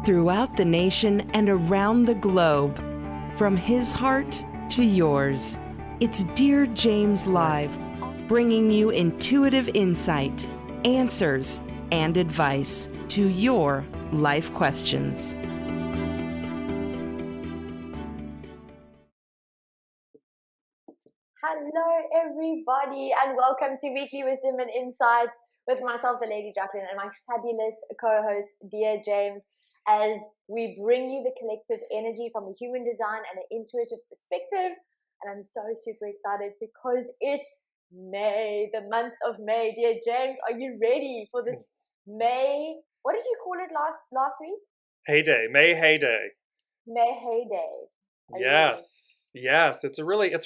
throughout the nation and around the globe. From his heart to yours, it's Dear James Live, bringing you intuitive insight, answers, and advice to your life questions. Hello, everybody, and welcome to Weekly Wisdom and Insights with myself, the Lady Jaclyn, and my fabulous co-host, Dear James, as we bring you the collective energy from a human design and an intuitive perspective. And I'm so super excited because it's May, the month of May. Dear James, are you ready for this May? What did you call it last week? Heyday, May heyday. May heyday. Yes. It's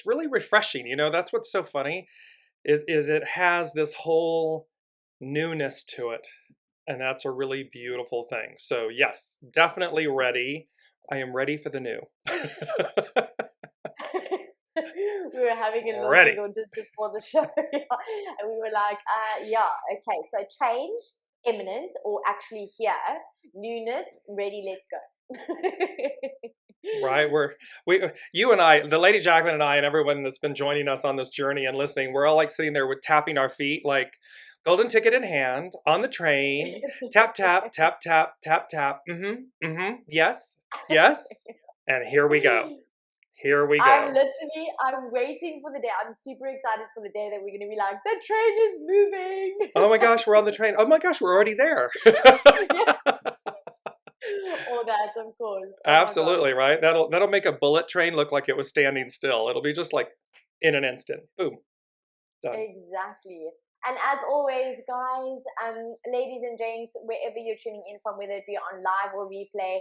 really refreshing. You know, that's what's so funny is it has this whole newness to it. And that's a really beautiful thing. So yes, definitely ready. I am ready for the new. We were having a little giggle just before the show. And we were like, okay. So change, imminent, or actually here. Newness, ready, let's go. Right, you and I, the Lady Jaclyn and I, and everyone that's been joining us on this journey and listening, we're all like sitting there with tapping our feet, like golden ticket in hand on the train. Tap, tap, tap, tap, tap, tap. Yes. And here we go. I'm waiting for the day. I'm super excited for the day that we're going to be like, the train is moving. Oh my gosh, we're on the train. Oh my gosh, we're already there. All that, of course. Absolutely, right? That'll make a bullet train look like it was standing still. It'll be just like in an instant. Boom. Done. Exactly. And as always, guys, ladies and gents, wherever you're tuning in from, whether it be on live or replay,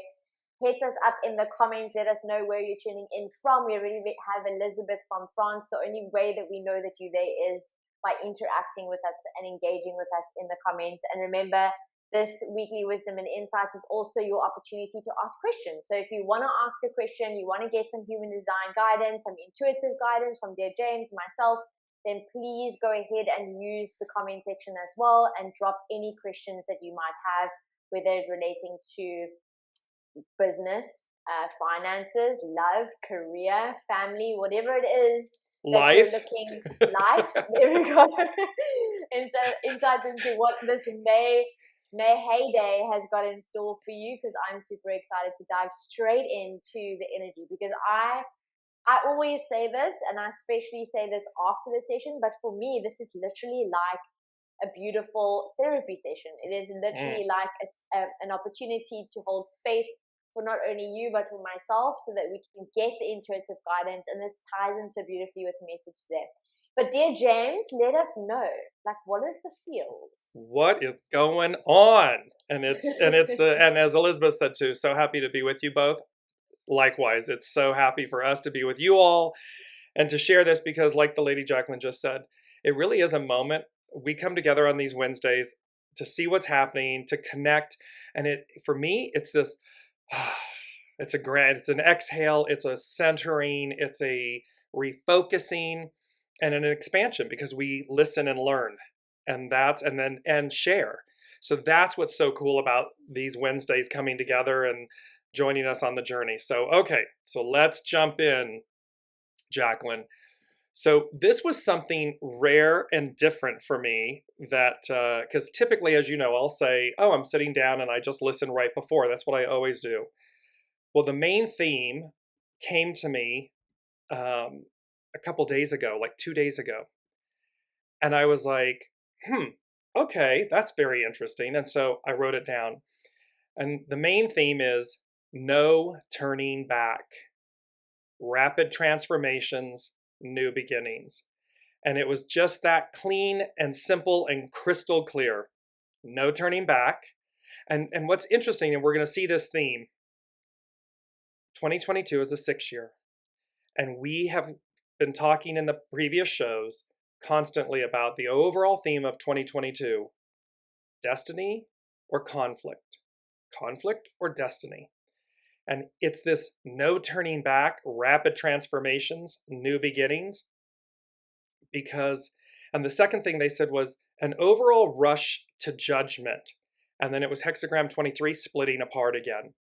hit us up in the comments. Let us know where you're tuning in from. We already have Elizabeth from France. The only way that we know that you're there is by interacting with us and engaging with us in the comments. And remember, this Weekly Wisdom and Insights is also your opportunity to ask questions. So if you want to ask a question, you want to get some human design guidance, some intuitive guidance from Dear James, myself, then please go ahead and use the comment section as well and drop any questions that you might have, whether relating to business, finances, love, career, family, whatever it is. Life. Life. There we go. Insights into what this May heyday has got in store for you, because I'm super excited to dive straight into the energy, because I always say this, and I especially say this after the session, but for me, this is literally like a beautiful therapy session. It is literally like an opportunity to hold space for not only you, but for myself, so that we can get the intuitive guidance. And this ties into beautifully with the message today. But Dear James, let us know, like, what is the feels? What is going on? And and as Elizabeth said too, so happy to be with you both. Likewise, it's so happy for us to be with you all and to share this, because like the Lady Jaclyn just said, it really is a moment. We come together on these Wednesdays to see what's happening, to connect. And for me, it's this, it's an exhale, it's a centering, it's a refocusing and an expansion, because we listen and learn and share. So that's what's so cool about these Wednesdays coming together and joining us on the journey. So, okay, so let's jump in, Jaclyn. So this was something rare and different for me, that because typically, as you know, I'll say, oh, I'm sitting down and I just listen right before. That's what I always do. Well, the main theme came to me a couple days ago, like 2 days ago. And I was like, okay, that's very interesting. And so I wrote it down. And the main theme is no turning back. Rapid transformations, new beginnings. And it was just that clean and simple and crystal clear. No turning back. And what's interesting, and we're going to see this theme, 2022 is the 6th year. And we have been talking in the previous shows constantly about the overall theme of 2022, destiny or conflict, conflict or destiny. And it's this no turning back, rapid transformations, new beginnings, because, and the second thing they said was an overall rush to judgment. And then it was hexagram 23 splitting apart again.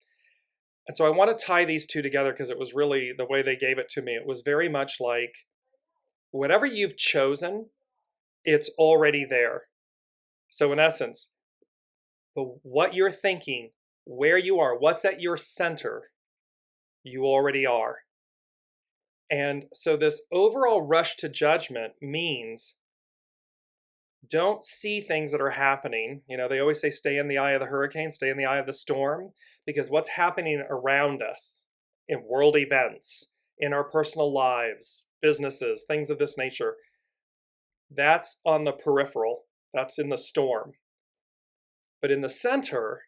And so I want to tie these two together because it was really the way they gave it to me. It was very much like whatever you've chosen, it's already there. So in essence, what you're thinking, where you are, what's at your center, you already are. And so this overall rush to judgment means don't see things that are happening. You know, they always say stay in the eye of the hurricane, stay in the eye of the storm, because what's happening around us in world events, in our personal lives, businesses, things of this nature, that's on the peripheral, that's in the storm. But in the center,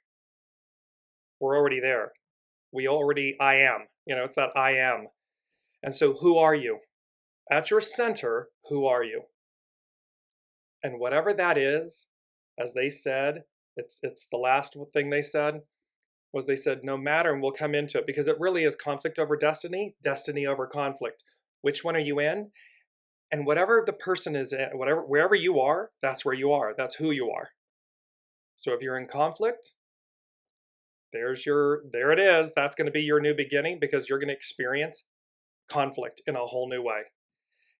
we're already there. I am. You know, it's that I am. And so who are you? At your center, who are you? And whatever that is, as they said, it's the last thing they said, was they said, no matter, and we'll come into it, because it really is conflict over destiny, destiny over conflict. Which one are you in? And whatever the person is in, wherever you are, that's where you are. That's who you are. So if you're in conflict, there it is. That's going to be your new beginning, because you're going to experience conflict in a whole new way.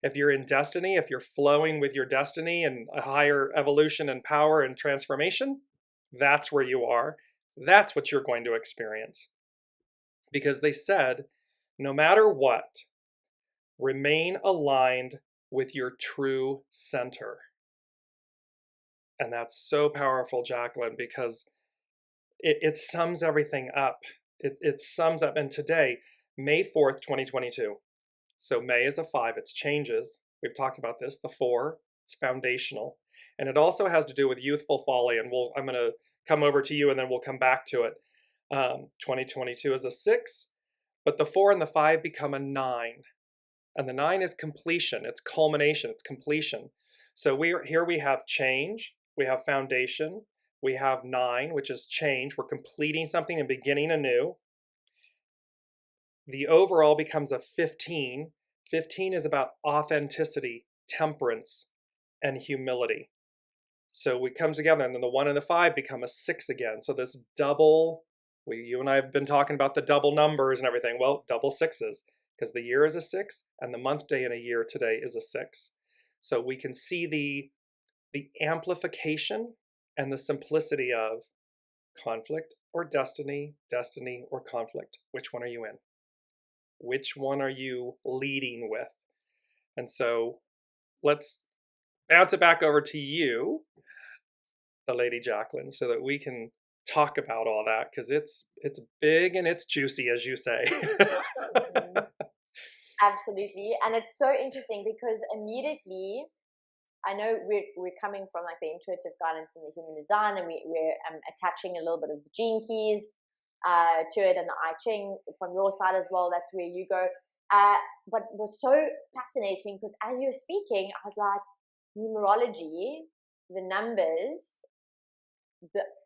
If you're in destiny, if you're flowing with your destiny and a higher evolution and power and transformation, that's where you are. That's what you're going to experience. Because they said, no matter what, remain aligned with your true center. And that's so powerful, Jaclyn, because it sums everything up. It sums up. And today, May 4th, 2022. So May is a 5, it's changes. We've talked about this. The 4, it's foundational. And it also has to do with Youthful Folly. And I'm going to come over to you and then we'll come back to it. 2022 is a 6, but the 4 and the 5 become a 9. And the 9 is completion. It's culmination. It's completion. So here we have change. We have foundation. We have 9, which is change. We're completing something and beginning anew. The overall becomes a 15. 15 is about authenticity, temperance, and humility. So it comes together, and then the 1 and the 5 become a 6 again. So this double, you and I have been talking about the double numbers and everything. Well, double 6s, because the year is a 6, and the month, day, and a year today is a 6. So we can see the amplification and the simplicity of conflict or destiny, destiny or conflict. Which one are you in? Which one are you leading with? And so let's bounce it back over to you, the Lady Jaclyn, so that we can talk about all that, because it's big and it's juicy, as you say. Absolutely. And it's so interesting because immediately, I know we're coming from like the intuitive guidance and the human design, and we're attaching a little bit of the gene keys to it, and the I Ching from your side as well. That's where you go. But it was so fascinating because as you were speaking, I was like, numerology, the numbers,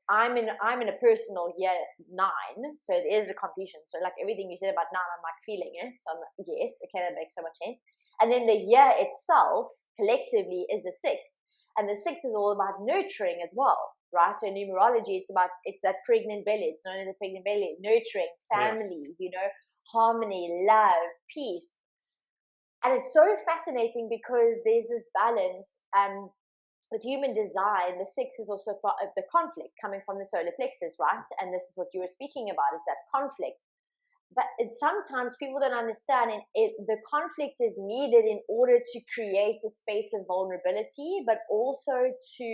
I'm in a personal year 9, so it is the completion. So like everything you said about 9, I'm like feeling it. So I'm like, yes, okay, that makes so much sense. And then the year itself collectively is a 6, and the 6 is all about nurturing as well, right? So in numerology, it's that pregnant belly. It's known as a pregnant belly, nurturing, family, yes. Harmony, love, peace. And it's so fascinating because there's this balance. With human design, the 6 is also the conflict coming from the solar plexus, right? And this is what you were speaking about, is that conflict. But sometimes people don't understand the conflict is needed in order to create a space of vulnerability, but also to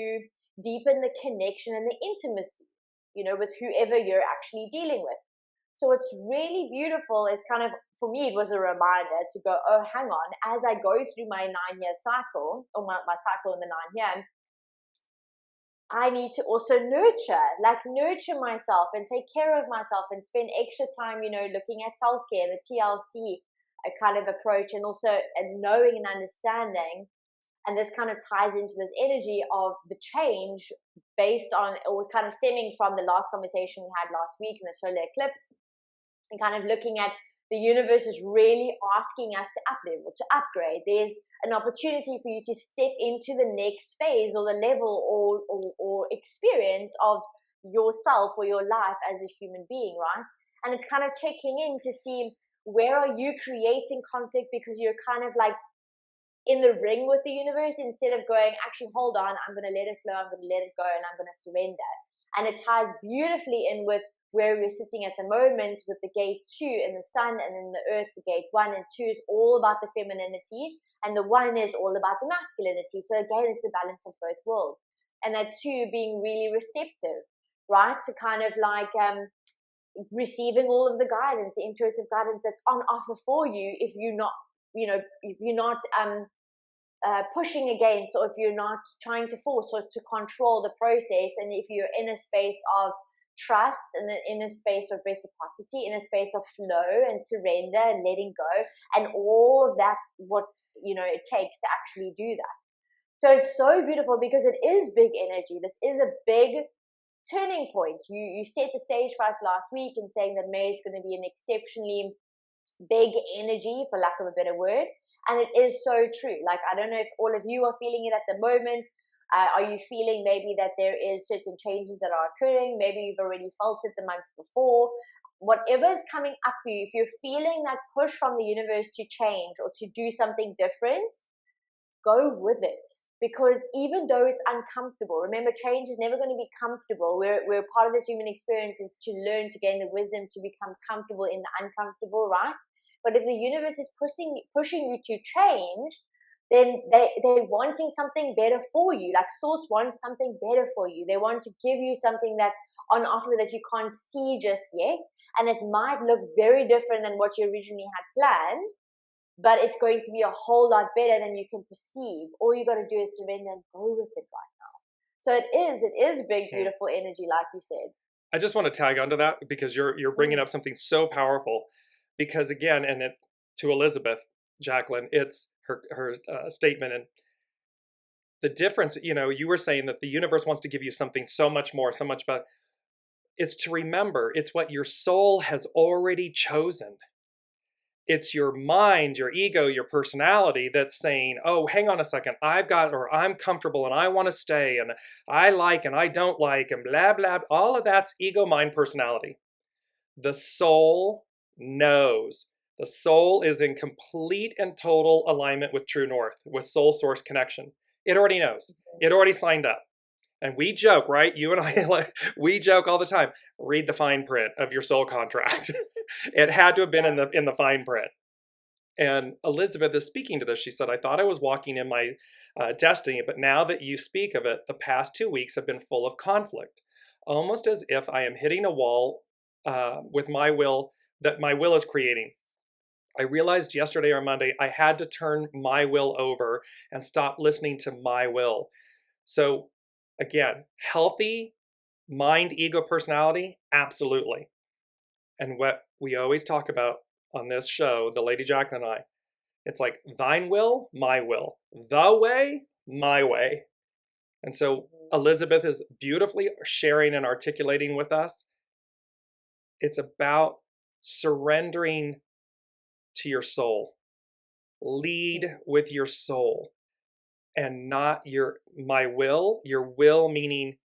deepen the connection and the intimacy, with whoever you're actually dealing with. So it's really beautiful. It's kind of, for me, it was a reminder to go, oh, hang on, as I go through my 9-year cycle, or my cycle in the 9 year, I need to also nurture myself and take care of myself and spend extra time, looking at self-care, the TLC kind of approach, and also knowing and understanding. And this kind of ties into this energy of the change based on, or kind of stemming from the last conversation we had last week in the solar eclipse, and kind of looking at the universe is really asking us to up-level, to upgrade. There's an opportunity for you to step into the next phase or the level or experience of yourself or your life as a human being, right? And it's kind of checking in to see where are you creating conflict because you're kind of like in the ring with the universe instead of going, actually, hold on, I'm going to let it flow, I'm going to let it go, and I'm going to surrender. And it ties beautifully in with where we're sitting at the moment with the gate 2 and the sun, and then the earth, the gate 1 and 2 is all about the femininity, and the 1 is all about the masculinity. So again, it's a balance of both worlds. And that 2 being really receptive, right? To kind of like receiving all of the guidance, the intuitive guidance that's on offer for you if you're not, if you're not pushing against, or if you're not trying to force or to control the process, and if you're in a space of trust and in a space of reciprocity, in a space of flow and surrender and letting go, and all of that, what it takes to actually do that. So it's so beautiful because it is big energy. This is a big turning point. You set the stage for us last week in saying that May is going to be an exceptionally big energy, for lack of a better word. And it is so true. Like, I don't know if all of you are feeling it at the moment. Are you feeling maybe that there is certain changes that are occurring? Maybe you've already felt it the month before. Whatever is coming up for you, if you're feeling that push from the universe to change or to do something different, go with it. Because even though it's uncomfortable, remember, change is never going to be comfortable. We're part of this human experience is to learn, to gain the wisdom, to become comfortable in the uncomfortable, right? But if the universe is pushing you to change, then they're wanting something better for you. Like Source wants something better for you. They want to give you something that's on offer that you can't see just yet. And it might look very different than what you originally had planned, but it's going to be a whole lot better than you can perceive. All you got to do is surrender and go with it right now. So it is big, beautiful energy, like you said. I just want to tag onto that because you're bringing up something so powerful. Because again, to Elizabeth Jaclyn, it's her statement, and the difference. You were saying that the universe wants to give you something so much more, so much better. It's to remember, it's what your soul has already chosen. It's your mind, your ego, your personality that's saying, oh, hang on a second, I'm comfortable and I want to stay, and I like and I don't like, and blah, blah. All of that's ego, mind, personality. The soul knows. The soul is in complete and total alignment with True North, with soul source connection. It already knows. It already signed up. And we joke, right? You and I, we joke all the time. Read the fine print of your soul contract. It had to have been in the fine print. And Elizabeth is speaking to this. She said, I thought I was walking in my destiny, but now that you speak of it, the past 2 weeks have been full of conflict, almost as if I am hitting a wall with my will that my will is creating. I realized yesterday or Monday I had to turn my will over and stop listening to my will. So again, healthy mind, ego, personality, absolutely. And what we always talk about on this show, the Lady Jaclyn and I, it's like thine will, my will, the way, my way. And so Elizabeth is beautifully sharing and articulating with us. It's about surrendering to your soul. Lead with your soul and not my will. Your will meaning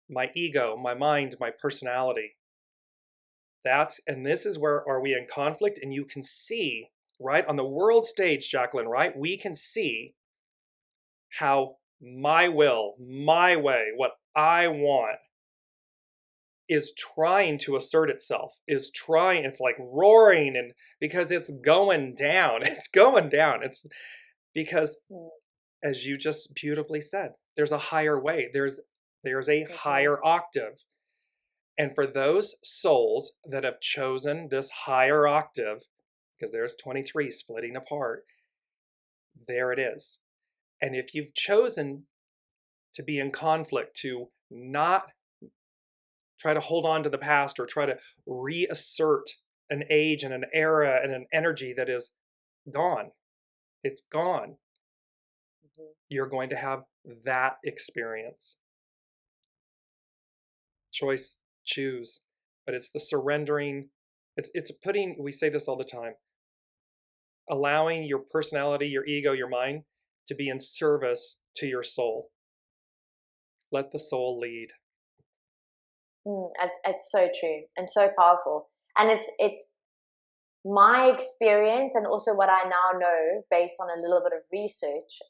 my ego, my mind, my personality. And this is where are we in conflict, and you can see, right, on the world stage, Jaclyn, right, we can see how my will, my way, what I want is trying to assert itself, it's like roaring, and because it's going down, it's because, as you just beautifully said, there's a higher way, there's a higher octave. And for those souls that have chosen this higher octave, because there's 23 splitting apart, there it is. And if you've chosen to be in conflict, to not try to hold on to the past or try to reassert an age and an era and an energy that is gone, it's gone. You're going to have that experience. Choose. But it's the surrendering. It's putting, we say this all the time, allowing your personality, your ego, your mind to be in service to your soul. Let the soul lead. It's so true and so powerful. And it's my experience, and also what I now know based on a little bit of research,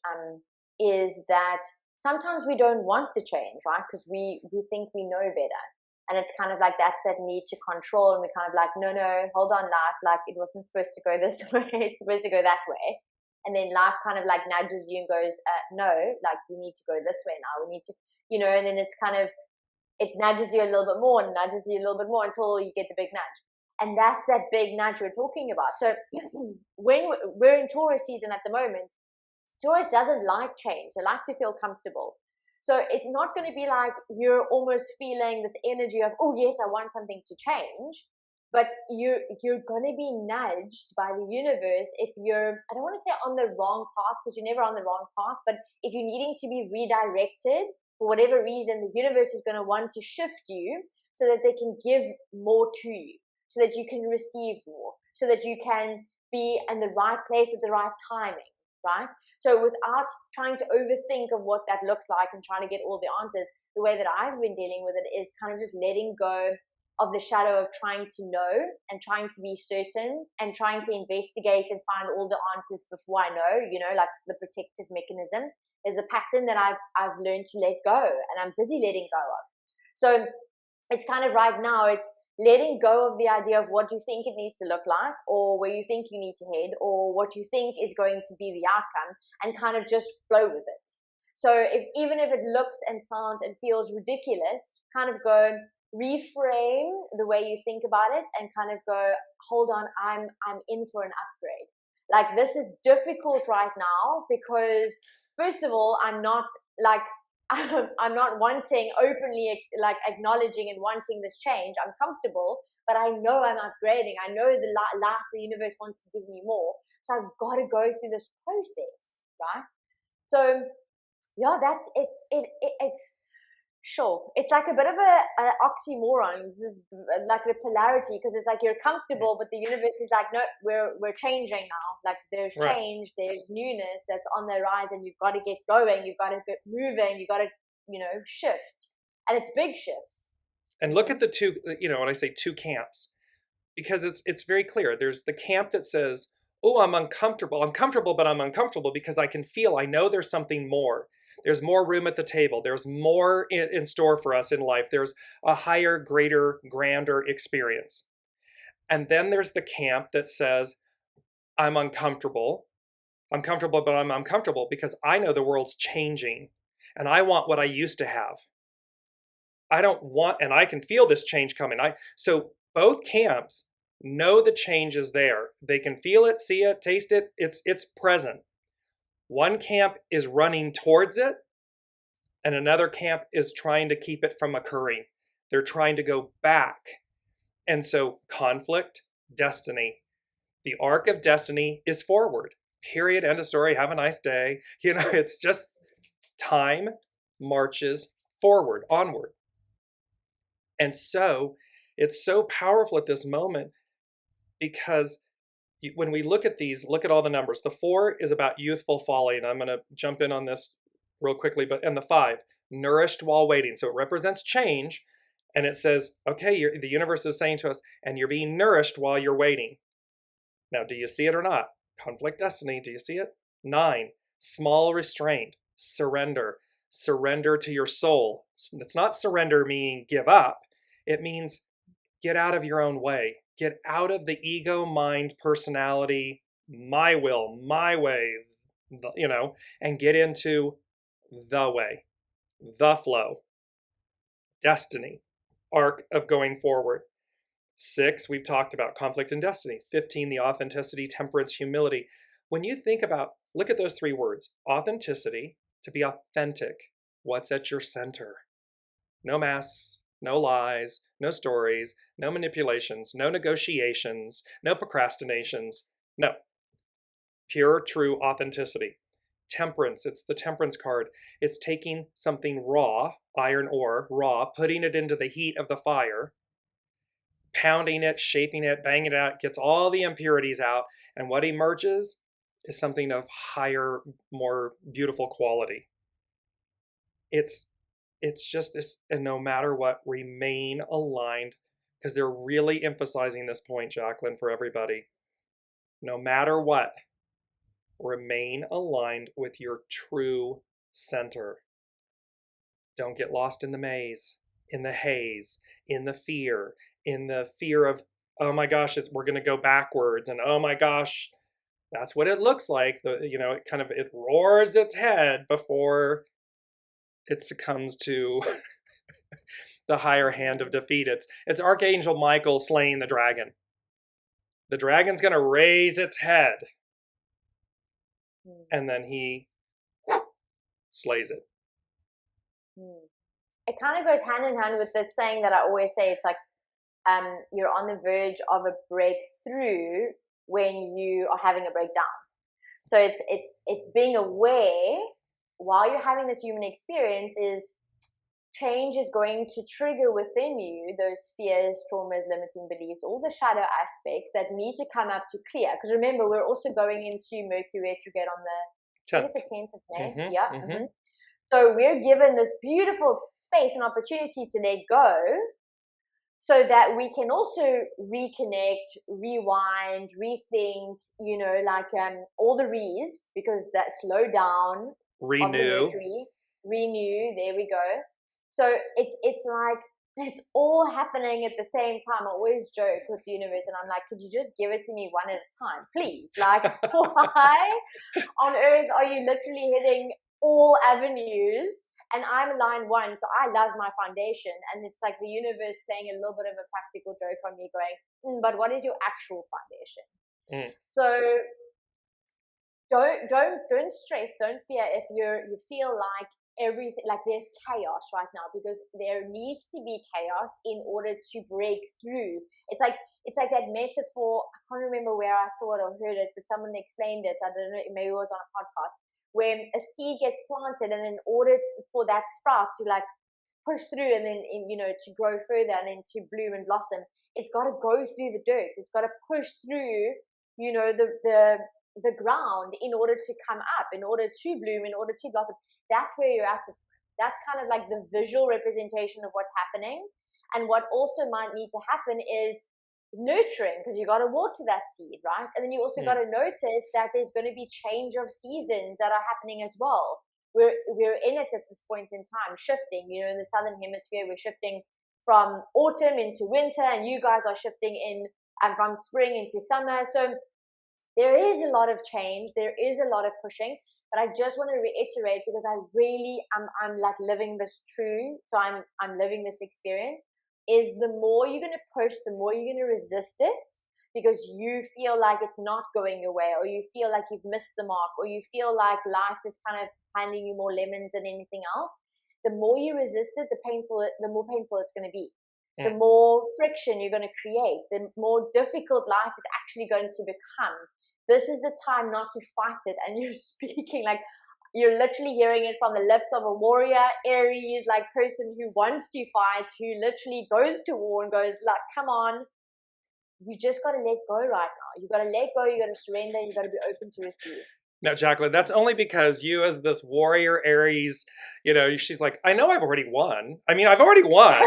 is that sometimes we don't want the change, right? Because we think we know better. And it's kind of like that's that need to control, and we're kind of like, no, hold on, life, like it wasn't supposed to go this way, it's supposed to go that way. And then life kind of like nudges you and goes, no, like we need to go this way now, we need to, and then it's kind of, it nudges you a little bit more and nudges you a little bit more until you get the big nudge. And that's that big nudge we're talking about. So when we're in Taurus season at the moment, Taurus doesn't like change. They like to feel comfortable. So it's not going to be like you're almost feeling this energy of, oh yes, I want something to change. But you're going to be nudged by the universe if you're, I don't want to say on the wrong path, because you're never on the wrong path, but if you're needing to be redirected for whatever reason, the universe is going to want to shift you so that they can give more to you, so that you can receive more, so that you can be in the right place at the right timing, right? So without trying to overthink of what that looks like and trying to get all the answers, the way that I've been dealing with it is kind of just letting go of the shadow of trying to know and trying to be certain and trying to investigate and find all the answers before I know, like the protective mechanism. There's a pattern that I've learned to let go, and I'm busy letting go of. So it's kind of right now, it's letting go of the idea of what you think it needs to look like, or where you think you need to head, or what you think is going to be the outcome, and kind of just flow with it. So even if it looks and sounds and feels ridiculous, kind of go reframe the way you think about it and kind of go, hold on, I'm in for an upgrade. Like, this is difficult right now because, first of all, I'm not wanting openly, like acknowledging and wanting this change. I'm comfortable, but I know I'm upgrading. I know the life, the universe wants to give me more. So I've got to go through this process, right? So yeah, that's it's sure. It's like a bit of an oxymoron. This is like the polarity, because it's like you're comfortable, but the universe is like, no, we're changing now. Like there's change, there's newness that's on the rise, and you've got to get going. You've got to get moving. You've got to, shift, and it's big shifts. And look at the two. When I say two camps, because it's very clear. There's the camp that says, oh, I'm uncomfortable. I'm comfortable, but I'm uncomfortable because I know there's something more. There's more room at the table. There's more in store for us in life. There's a higher, greater, grander experience. And then there's the camp that says, I'm uncomfortable. I'm comfortable, but I'm uncomfortable because I know the world's changing and I want what I used to have. I don't want, and I can feel this change coming. So both camps know the change is there. They can feel it, see it, taste it. It's present. One camp is running towards it, and another camp is trying to keep it from occurring. They're trying to go back. And so conflict, destiny. The arc of destiny is forward. Period. End of story. Have a nice day. It's just time marches forward, onward. And so it's so powerful at this moment because when we look at these, look at all the numbers. The 4 is about youthful folly, and I'm going to jump in on this real quickly. And the 5, nourished while waiting. So it represents change, and it says, okay, the universe is saying to us, and you're being nourished while you're waiting. Now, do you see it or not? Conflict, destiny, do you see it? 9, small restraint, surrender. Surrender to your soul. It's not surrender meaning give up. It means get out of your own way. Get out of the ego, mind, personality, my will, my way, and get into the way, the flow, destiny, arc of going forward. 6, we've talked about conflict and destiny. 15, the authenticity, temperance, humility. When you think about, look at those 3 words, authenticity, to be authentic. What's at your center? No masks. No lies, no stories, no manipulations, no negotiations, no procrastinations. No. Pure, true authenticity. Temperance, it's the temperance card. It's taking something raw, iron ore, raw, putting it into the heat of the fire, pounding it, shaping it, banging it out, gets all the impurities out, and what emerges is something of higher, more beautiful quality. It's just this, and no matter what, remain aligned, because they're really emphasizing this point, Jaclyn, for everybody. No matter what, remain aligned with your true center. Don't get lost in the maze, in the haze, in the fear of, oh my gosh, we're going to go backwards, and oh my gosh, that's what it looks like. It roars its head before it succumbs to the higher hand of defeat. It's Archangel Michael slaying the dragon. The dragon's going to raise its head, and then he slays it. It kind of goes hand in hand with the saying that I always say. It's like you're on the verge of a breakthrough when you are having a breakdown. So it's being aware while you're having this human experience is change is going to trigger within you those fears, traumas, limiting beliefs, all the shadow aspects that need to come up to clear. Because remember, we're also going into Mercury retrograde on the 10th of May. Mm-hmm, yeah. mm-hmm. Mm-hmm. So we're given this beautiful space and opportunity to let go so that we can also reconnect, rewind, rethink, all the re's, because that slow down, renew, there we go. So it's like, it's all happening at the same time. I always joke with the universe and I'm like, could you just give it to me one at a time, please? Like, why on earth are you literally hitting all avenues? And I'm line one, so I love my foundation. And it's like the universe playing a little bit of a practical joke on me going, but what is your actual foundation? So don't stress, don't fear if you feel like everything, like there's chaos right now, because there needs to be chaos in order to break through. It's like that metaphor. I can't remember where I saw it or heard it, but someone explained it. I don't know, maybe it was on a podcast. When a seed gets planted, and in order for that sprout to like push through and then to grow further and then to bloom and blossom, it's got to go through the dirt. It's got to push through the ground in order to come up, in order to bloom, in order to blossom. That's where you're at. That's kind of like the visual representation of what's happening. And what also might need to happen is nurturing, because you got to water that seed, right? And then you also got to notice that there's going to be change of seasons that are happening as well. We're in it at this point in time, shifting. In the southern hemisphere, we're shifting from autumn into winter, and you guys are shifting in from spring into summer. So there is a lot of change, there is a lot of pushing. But I just want to reiterate, because I really I'm like living this true. So I'm living this experience. Is the more you're going to push, the more you're going to resist it, because you feel like it's not going your way, or you feel like you've missed the mark, or you feel like life is kind of handing you more lemons than anything else. The more you resist it, the more painful it's going to be. The more friction you're going to create, the more difficult life is actually going to become. This is the time not to fight it. And you're speaking like, you're literally hearing it from the lips of a warrior, Aries, like person who wants to fight, who literally goes to war and goes like, come on, you just got to let go right now. You got to let go. You got to surrender. You got to be open to receive. Now, Jaclyn, that's only because you, as this warrior Aries, she's like, I know I've already won. I mean, I've already won.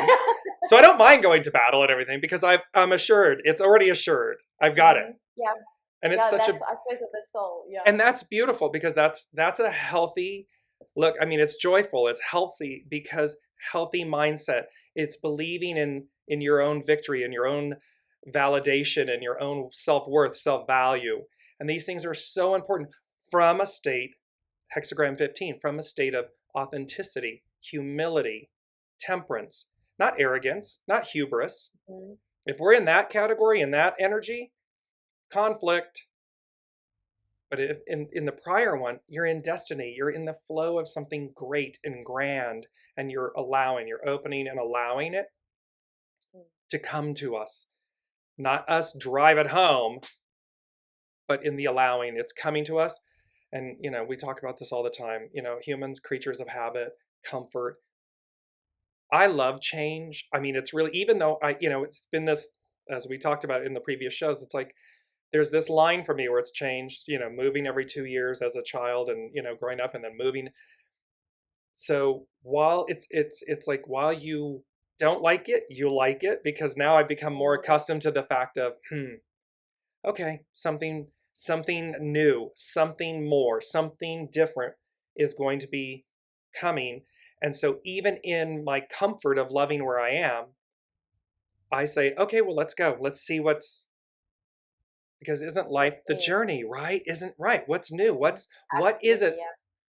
So I don't mind going to battle and everything, because I'm assured. It's already assured. I've got it. Yeah. And it's such I suppose with the soul. Yeah. And that's beautiful, because that's a healthy look. I mean, it's joyful. It's healthy, because healthy mindset. It's believing in your own victory and your own validation and your own self-worth, self-value. And these things are so important from a state, hexagram 15, from a state of authenticity, humility, temperance, not arrogance, not hubris. Mm-hmm. If we're in that category, in that energy, conflict. But if in the prior one, you're in destiny, you're in the flow of something great and grand, and you're opening and allowing it to come to us. Not us drive it home, but in the allowing, it's coming to us. And, we talk about this all the time, humans, creatures of habit, comfort. I love change. I mean, it's really, even though it's been this, as we talked about in the previous shows, it's like, there's this line for me where it's changed, moving every 2 years as a child and, growing up and then moving. So while it's like, while you don't like it, you like it, because now I've become more accustomed to the fact of, okay, something new, something more, something different is going to be coming. And so even in my comfort of loving where I am, I say, okay, well, let's go. Let's see because isn't life the journey, right? Isn't right? What's new? What is it? Yeah.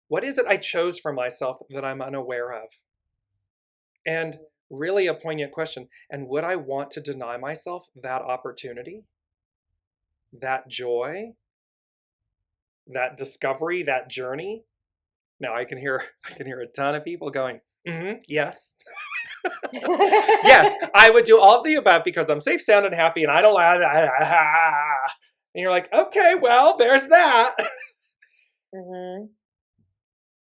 What is it I chose for myself that I'm unaware of? And really a poignant question. And would I want to deny myself that opportunity, that joy, that discovery, that journey? Now I can hear a ton of people going, yes. Yes, I would do all of the above because I'm safe, sound, and happy, and I don't lie. And you're like, okay, well, there's that.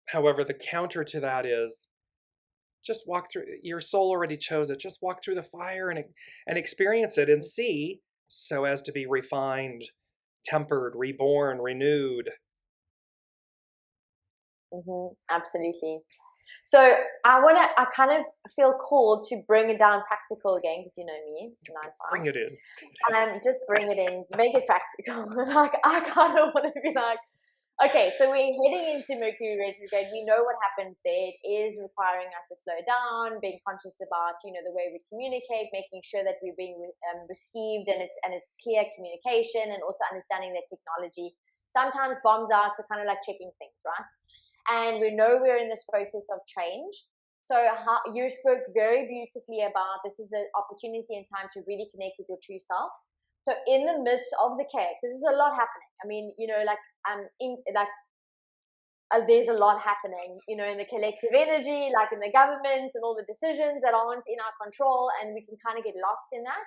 However, the counter to that is just walk through. Your soul already chose it. Just walk through the fire and experience it and see, so as to be refined, tempered, reborn, renewed. Absolutely. So I kind of feel called to bring it down practical again, because you know me, 9-5. Bring it in. Just bring it in, make it practical. Like, I kind of want to be like, okay, so we're heading into Mercury retrograde. We know what happens there. It is requiring us to slow down, being conscious about, you know, the way we communicate, making sure that we're being received and it's clear communication, and also understanding that technology sometimes bombs out, so kind of like checking things, right? And we know we're in this process of change. So you spoke very beautifully about this is an opportunity and time to really connect with your true self. So in the midst of the chaos, because there's a lot happening. I mean, you know, there's a lot happening, you know, in the collective energy, like in the governments and all the decisions that aren't in our control, and we can kind of get lost in that.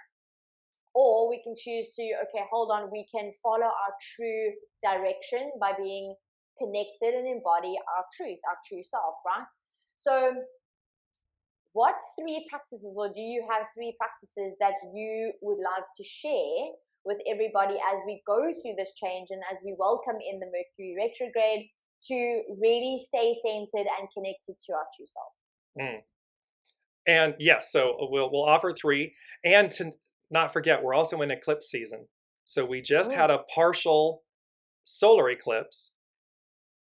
Or we can choose to, okay, hold on, we can follow our true direction by being connected and embody our truth, our true self, right? So what 3 practices, or do you have 3 practices that you would love to share with everybody as we go through this change and as we welcome in the Mercury retrograde to really stay centered and connected to our true self? And yes, so we'll offer 3, and to not forget, we're also in eclipse season. So we just had a partial solar eclipse.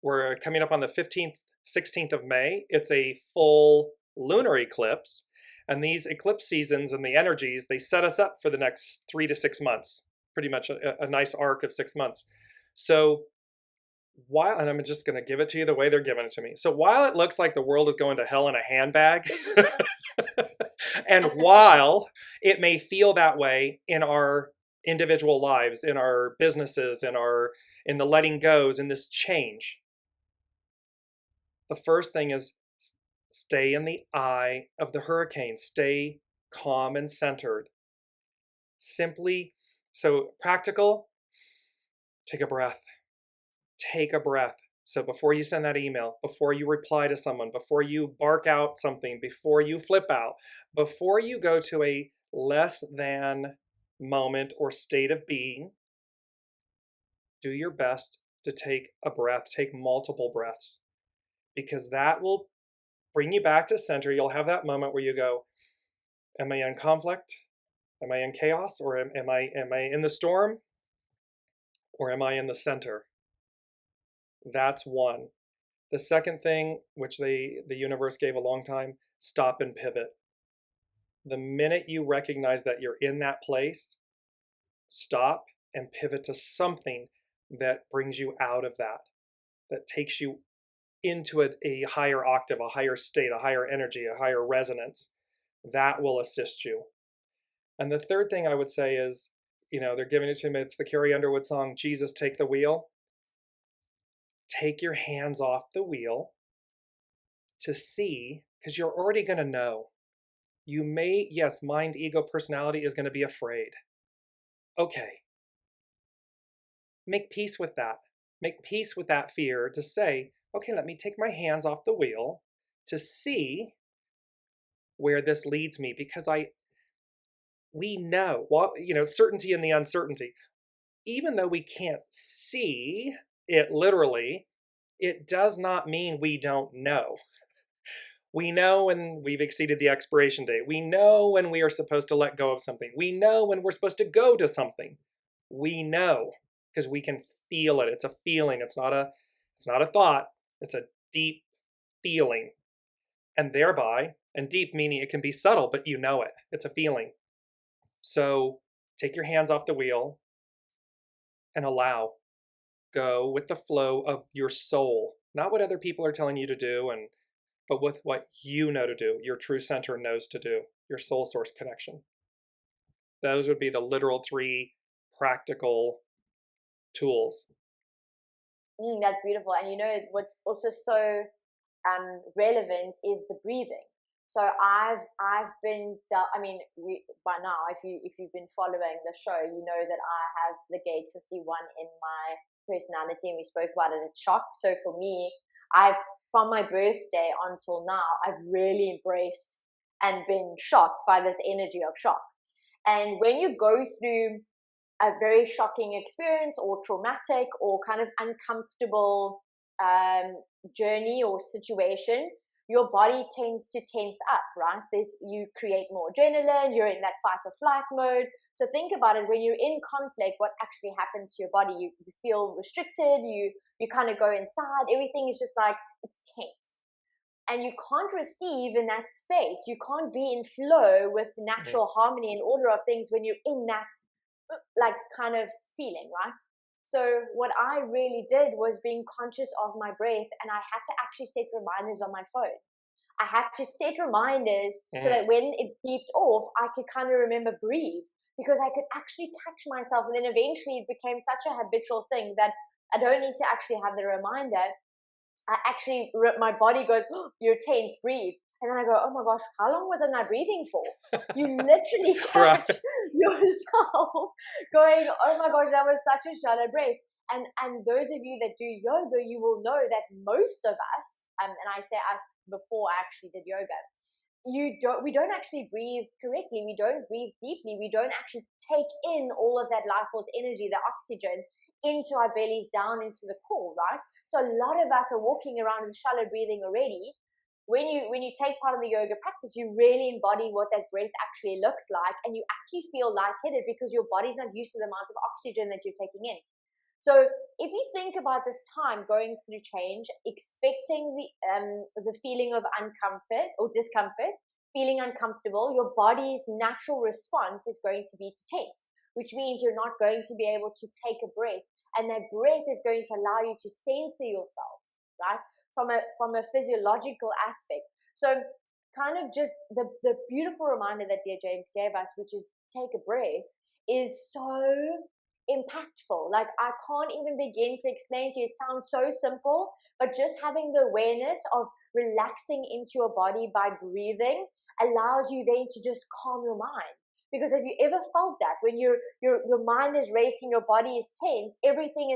We're coming up on the 15th, 16th of May. It's a full lunar eclipse. And these eclipse seasons and the energies, they set us up for the next 3 to 6 months, pretty much a nice arc of 6 months. So and I'm just going to give it to you the way they're giving it to me. So while it looks like the world is going to hell in a handbag, and while it may feel that way in our individual lives, in our businesses, in the letting goes, in this change, the first thing is stay in the eye of the hurricane. Stay calm and centered. Simply, so practical, take a breath. Take a breath. So before you send that email, before you reply to someone, before you bark out something, before you flip out, before you go to a less than moment or state of being, do your best to take a breath, take multiple breaths, because that will bring you back to center. You'll have that moment where you go, am I in conflict? Am I in chaos? Or am I in the storm? Or am I in the center? That's one. The second thing, which the universe gave a long time, stop and pivot. The minute you recognize that you're in that place, stop and pivot to something that brings you out of that takes you into a higher octave, a higher state, a higher energy, a higher resonance. That will assist you. And the third thing I would say is, you know, they're giving it to me. It's the Carrie Underwood song, Jesus, Take the Wheel. Take your hands off the wheel to see, because you're already going to know. You may, yes, mind, ego, personality is going to be afraid. Okay. Make peace with that. Make peace with that fear to say, okay, let me take my hands off the wheel to see where this leads me, because we know, well, you know, certainty in the uncertainty. Even though we can't see it literally, it does not mean we don't know. We know when we've exceeded the expiration date. We know when we are supposed to let go of something. We know when we're supposed to go to something. We know because we can feel it. It's a feeling. It's not a thought. It's a deep feeling. And thereby, and deep meaning it can be subtle, but you know it. It's a feeling. So take your hands off the wheel and allow. Go with the flow of your soul, not what other people are telling you to do, but with what you know to do, your true center knows to do, your soul source connection. Those would be the literal 3 practical tools. That's beautiful. And you know what's also so relevant is the breathing. So I've been, I mean, by now, if you've been following the show, you know that I have the gate 51 in my personality, and we spoke about it at shock. So for me, from my birthday until now, I've really embraced and been shocked by this energy of shock. And when you go through a very shocking experience or traumatic or kind of uncomfortable journey or situation, your body tends to tense up, right? You create more adrenaline, you're in that fight or flight mode. So think about it, when you're in conflict, what actually happens to your body? You feel restricted, you kind of go inside, everything is just like, it's tense. And you can't receive in that space. You can't be in flow with natural harmony and order of things when you're in that like kind of feeling, right? So what I really did was being conscious of my breath, and I had to actually set reminders on my phone. I had to set reminders so that when it beeped off, I could kind of remember breathe, because I could actually catch myself. And then eventually it became such a habitual thing that I don't need to actually have the reminder. I actually, my body goes, oh, you're tense, breathe. And then I go, oh my gosh, how long was I not breathing for? You literally catch yourself going, oh my gosh, that was such a shallow breath. And those of you that do yoga, you will know that most of us, and I say us before I actually did yoga, we don't actually breathe correctly. We don't breathe deeply. We don't actually take in all of that life force energy, the oxygen, into our bellies, down into the core, right? So a lot of us are walking around in shallow breathing already. When you take part in the yoga practice, you really embody what that breath actually looks like, and you actually feel lightheaded because your body's not used to the amount of oxygen that you're taking in. So if you think about this time going through change, expecting the feeling of uncomfort or discomfort, feeling uncomfortable, your body's natural response is going to be to tense, which means you're not going to be able to take a breath, and that breath is going to allow you to center yourself, right? From a physiological aspect. So kind of just the beautiful reminder that DearJames gave us, which is take a breath, is so impactful. Like, I can't even begin to explain to you. It sounds so simple, but just having the awareness of relaxing into your body by breathing allows you then to just calm your mind. Because have you ever felt that when your mind is racing, your body is tense, everything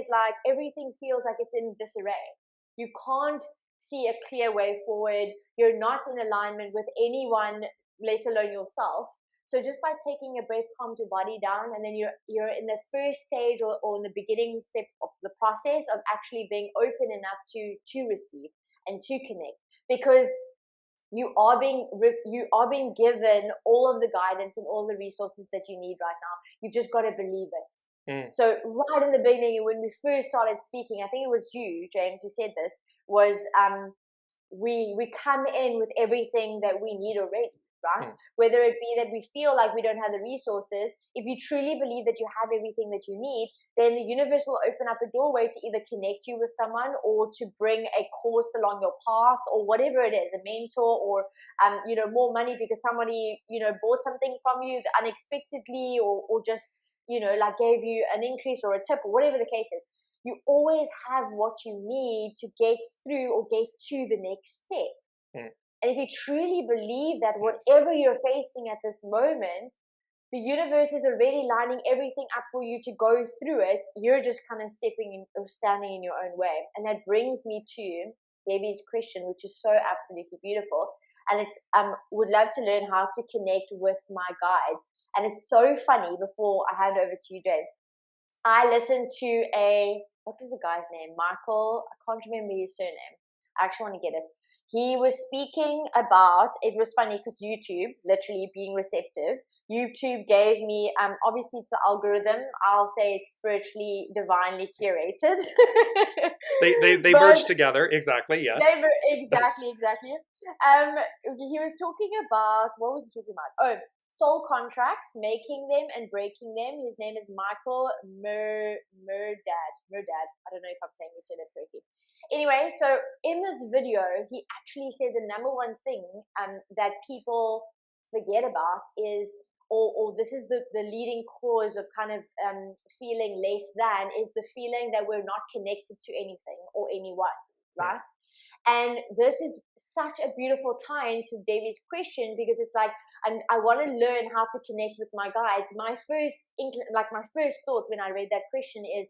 feels like it's in disarray. You can't see a clear way forward. You're not in alignment with anyone, let alone yourself. So just by taking a breath calms your body down, and then you're in the first stage or in the beginning step of the process of actually being open enough to receive and to connect, because you are being given all of the guidance and all the resources that you need right now. You just got to believe it. So right in the beginning, when we first started speaking, I think it was you, James, who said this, was we come in with everything that we need already, right? Whether it be that we feel like we don't have the resources, if you truly believe that you have everything that you need, then the universe will open up a doorway to either connect you with someone or to bring a course along your path or whatever it is, a mentor or more money because somebody bought something from you unexpectedly or just like gave you an increase or a tip or whatever the case is. You always have what you need to get through or get to the next step. And if you truly believe that whatever you're facing at this moment, the universe is already lining everything up for you to go through it. You're just kind of stepping in or standing in your own way. And that brings me to Debbie's question, which is so absolutely beautiful. And it's would love to learn how to connect with my guides. And it's so funny, before I hand over to you, James, I listened to what is the guy's name? Michael, I can't remember his surname. I actually want to get it. He was speaking about, it was funny because YouTube, literally being receptive, YouTube gave me, obviously it's the algorithm, I'll say it's spiritually, divinely curated. They But merge together, exactly, yes. exactly. He was talking about, what was he talking about? Oh, soul contracts, making them and breaking them. His name is Michael Murdad. I don't know if I'm saying this correctly. Anyway, so in this video, he actually said the number one thing that people forget about is, or this is the leading cause of kind of feeling less than, is the feeling that we're not connected to anything or anyone, right? And this is such a beautiful tie into Davy's question, because it's like, I want to learn how to connect with my guides. My first thought when I read that question is,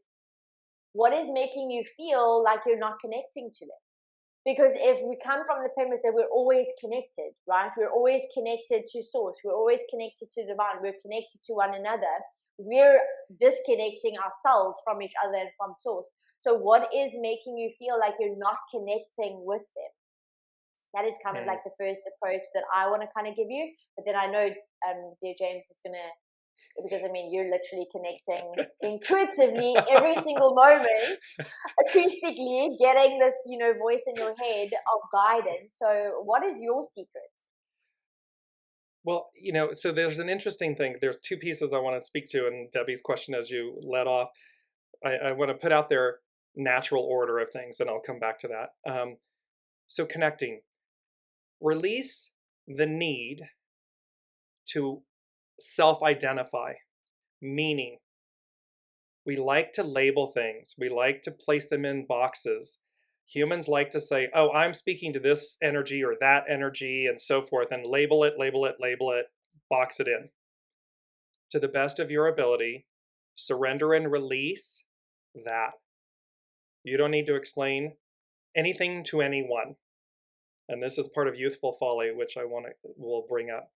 what is making you feel like you're not connecting to them? Because if we come from the premise that we're always connected, right? We're always connected to source. We're always connected to divine. We're connected to one another. We're disconnecting ourselves from each other and from source. So what is making you feel like you're not connecting with them? That is kind of like the first approach that I want to kind of give you. But then I know Dear James is going to, because I mean, you're literally connecting intuitively every single moment, acoustically, getting this, voice in your head of guidance. So what is your secret? Well, so there's an interesting thing. There's two pieces I want to speak to in Debbie's question as you led off. I want to put out their natural order of things, and I'll come back to that. So connecting. Release the need to self-identify, meaning we like to label things. We like to place them in boxes. Humans like to say, oh, I'm speaking to this energy or that energy and so forth, and label it, box it in. To the best of your ability, surrender and release that. You don't need to explain anything to anyone. And this is part of Youthful Folly, which will bring up.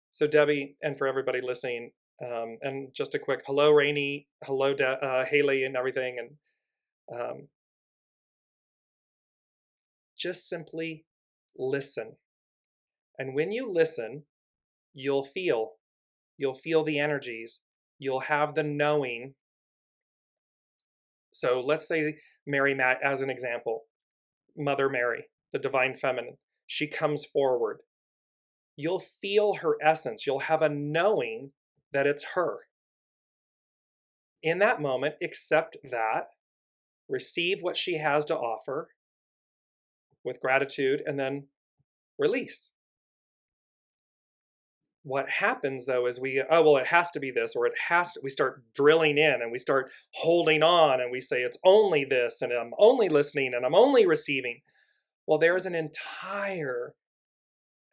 So Debbie, and for everybody listening, and just a quick hello, Rainey, hello, Haley, and everything, and just simply listen. And when you listen, you'll feel the energies, you'll have the knowing. So let's say Mary Matt as an example, Mother Mary, the divine feminine, she comes forward. You'll feel her essence. You'll have a knowing that it's her. In that moment, accept that, receive what she has to offer with gratitude, and then release. What happens though is it has to be this, or we start drilling in and we start holding on and we say it's only this and I'm only listening and I'm only receiving. Well, there's an entire,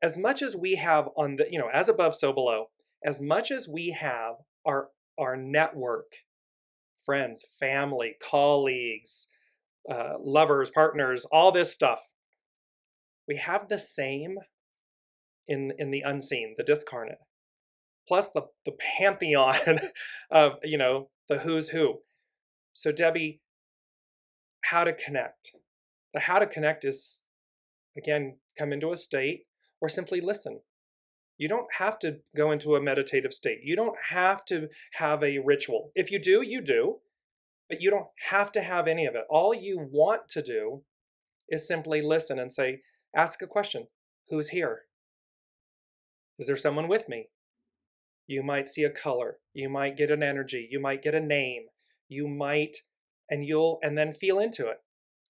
as much as we have on the, as above, so below, as much as we have our network, friends, family, colleagues, lovers, partners, all this stuff, we have the same in the unseen, the discarnate, plus the pantheon of, the who's who. So Debbie, how to connect? The how to connect is, again, come into a state or simply listen. You don't have to go into a meditative state. You don't have to have a ritual. If you do, you do, but you don't have to have any of it. All you want to do is simply listen and say, ask a question. Who's here? Is there someone with me? You might see a color. You might get an energy. You might get a name. You might, and then feel into it.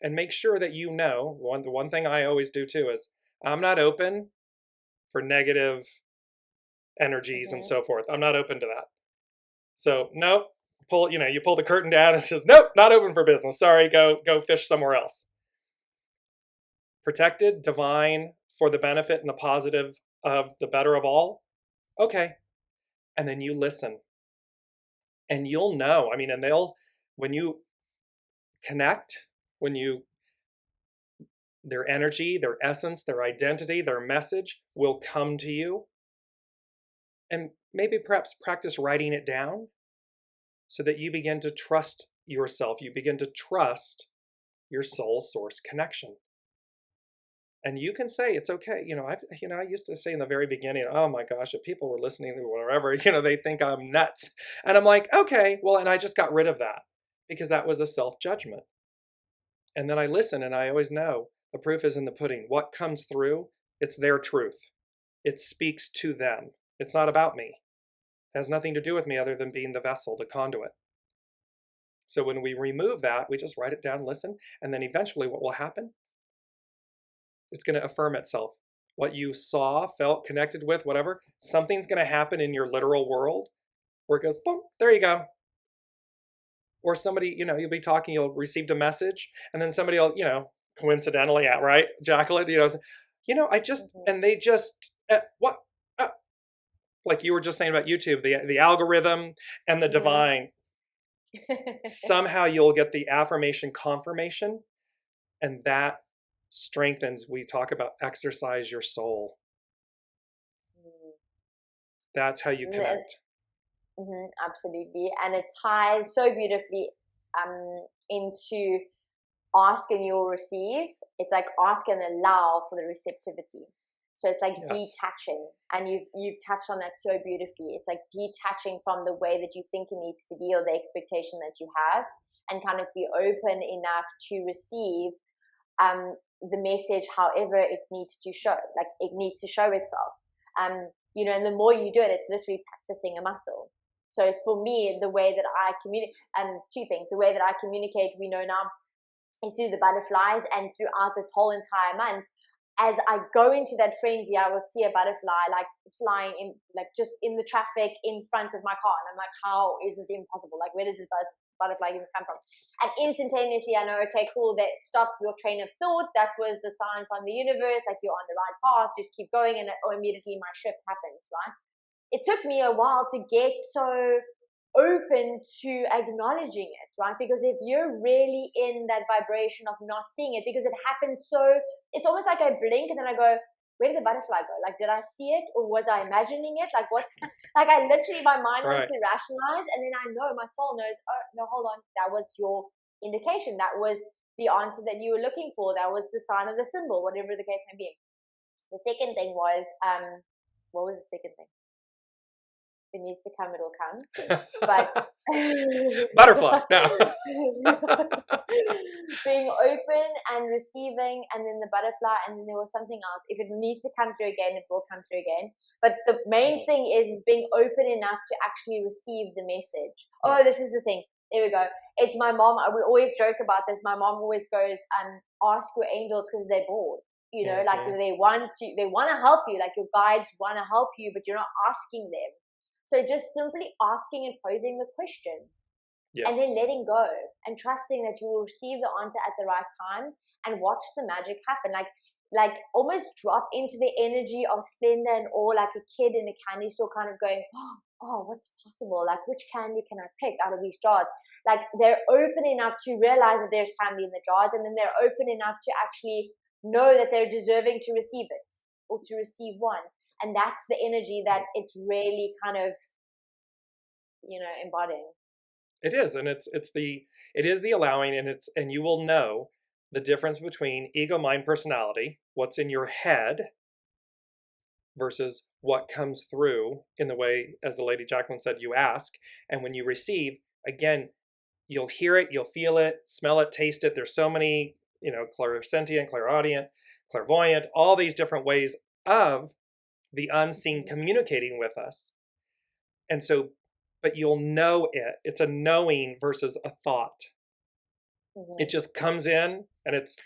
And make sure that the one thing I always do too is, I'm not open for negative energies and so forth. I'm not open to that. So nope, you pull the curtain down and says, nope, not open for business. Sorry, go fish somewhere else. Protected, divine, for the benefit and the positive of the better of all. Okay. And then you listen. And you'll know. When you connect, their energy, their essence, their identity, their message will come to you. And maybe perhaps practice writing it down so that you begin to trust yourself. You begin to trust your soul source connection. And you can say it's okay. I used to say in the very beginning, oh my gosh, if people were listening to whatever, they think I'm nuts. And I'm like, okay, well, and I just got rid of that because that was a self-judgment. And then I listen, and I always know the proof is in the pudding. What comes through, it's their truth. It speaks to them. It's not about me. It has nothing to do with me other than being the vessel, the conduit. So when we remove that, we just write it down, listen, and then eventually what will happen? It's going to affirm itself. What you saw, felt, connected with, whatever, something's going to happen in your literal world where it goes, boom, there you go. Or somebody, you'll be talking, you'll received a message, and then somebody will, coincidentally, right, Jaclyn, I just, and they just, what? Like you were just saying about YouTube, the algorithm and the divine. Somehow you'll get the affirmation confirmation, and that strengthens. We talk about exercise your soul. That's how you connect. Absolutely. And it ties so beautifully into ask and you'll receive. It's like ask and allow for the receptivity. So it's like detaching, and you've touched on that so beautifully. It's like detaching from the way that you think it needs to be or the expectation that you have, and kind of be open enough to receive the message however it needs to show. Like it needs to show itself. And the more you do it, it's literally practicing a muscle. So it's for me, the way that I communicate, two things. The way that I communicate, we know now, is through the butterflies, and throughout this whole entire month, as I go into that frenzy, I would see a butterfly like flying in, like just in the traffic in front of my car. And I'm like, how is this impossible? Like, where does this butterfly even come from? And instantaneously, I know, okay, cool, that stop your train of thought. That was the sign from the universe, like you're on the right path, just keep going. And immediately my shift happens, right? It took me a while to get so open to acknowledging it, right? Because if you're really in that vibration of not seeing it, because it happens so, it's almost like I blink and then I go, where did the butterfly go? Like, did I see it, or was I imagining it? Like, what's like, I literally, my mind wants to rationalize, and then I know, my soul knows, oh no, hold on, that was your indication, that was the answer that you were looking for, that was the sign of the symbol, whatever the case may be. The second thing was, what was the second thing? If it needs to come, it'll come. But butterfly, no. Being open and receiving, and then the butterfly, and then there was something else. If it needs to come through again, it will come through again. But the main thing is being open enough to actually receive the message. Oh, this is the thing. There we go. It's my mom. We always joke about this. My mom always goes, ask your angels because they're bored. Like they want to help you. Like your guides want to help you, but you're not asking them. So just simply asking and posing the question, and then letting go and trusting that you will receive the answer at the right time, and watch the magic happen. Like almost drop into the energy of splendor and awe, like a kid in a candy store kind of going, oh, what's possible? Like, which candy can I pick out of these jars? Like they're open enough to realize that there's candy in the jars, and then they're open enough to actually know that they're deserving to receive it, or to receive one. And that's the energy that it's really kind of, embodying. It is, and it is the allowing, and you will know the difference between ego, mind, personality, what's in your head versus what comes through in the way, as the Lady Jaclyn said, you ask. And when you receive, again, you'll hear it, you'll feel it, smell it, taste it. There's so many, clairsentient, clairaudient, clairvoyant, all these different ways of the unseen communicating with us. And so, but you'll know it. It's a knowing versus a thought. It just comes in, and it's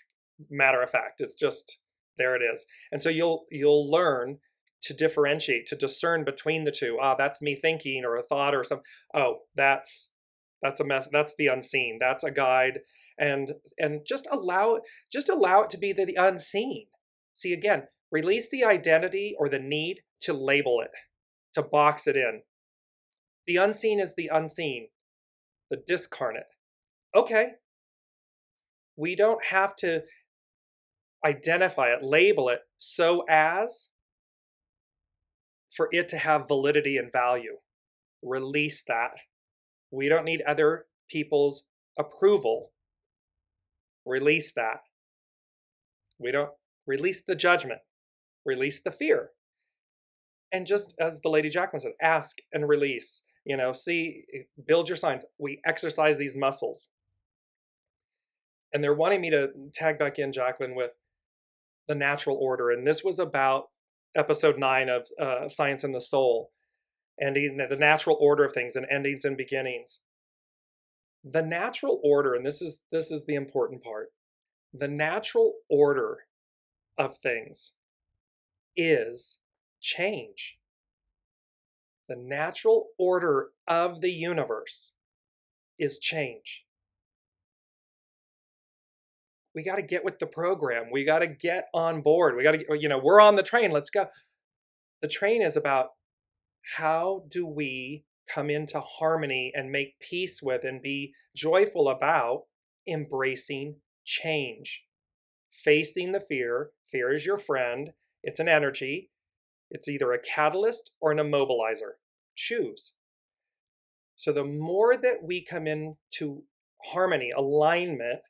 matter of fact. It's just, there it is. And so you'll learn to differentiate, to discern between the two. That's me thinking, or a thought, or some, that's a mess. That's the unseen. That's a guide. And just allow it to be the unseen. See, again, release the identity or the need to label it, to box it in. The unseen is the unseen, the discarnate. Okay. We don't have to identify it, label it so as for it to have validity and value. Release that. We don't need other people's approval. Release that. We don't, release the judgment, release the fear. And just as the Lady Jaclyn said, ask and release, see, build your signs. We exercise these muscles. And they're wanting me to tag back in, Jaclyn, with the natural order. And this was about episode 9 of Science and the Soul, ending the natural order of things and endings and beginnings. The natural order, and this is the important part, the natural order of things is change. The natural order of the universe is change. We got to get with the program. We got to get on board. We got to, we're on the train. Let's go. The train is about how do we come into harmony and make peace with and be joyful about embracing change, facing the fear. Fear is your friend. It's an energy. It's either a catalyst or an immobilizer. Choose. So the more that we come into harmony, alignment,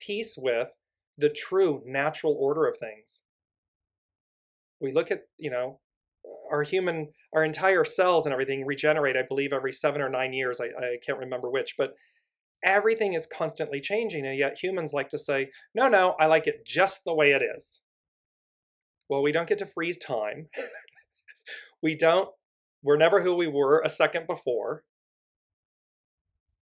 peace with the true natural order of things. We look at, our entire cells and everything regenerate, I believe, every 7 or 9 years. I can't remember which, but everything is constantly changing. And yet humans like to say, no, I like it just the way it is. Well, we don't get to freeze time. We're never who we were a second before.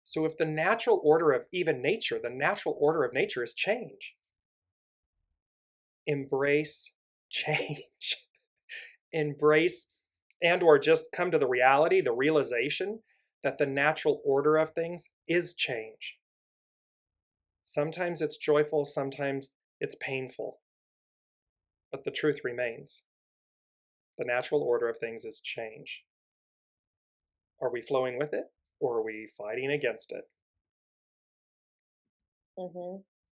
So if the natural order of even nature, the natural order of nature is change. Embrace change. Embrace or just come to the reality, the realization that the natural order of things is change. Sometimes it's joyful, sometimes it's painful. But the truth remains. The natural order of things is change. Are we flowing with it, or are we fighting against it?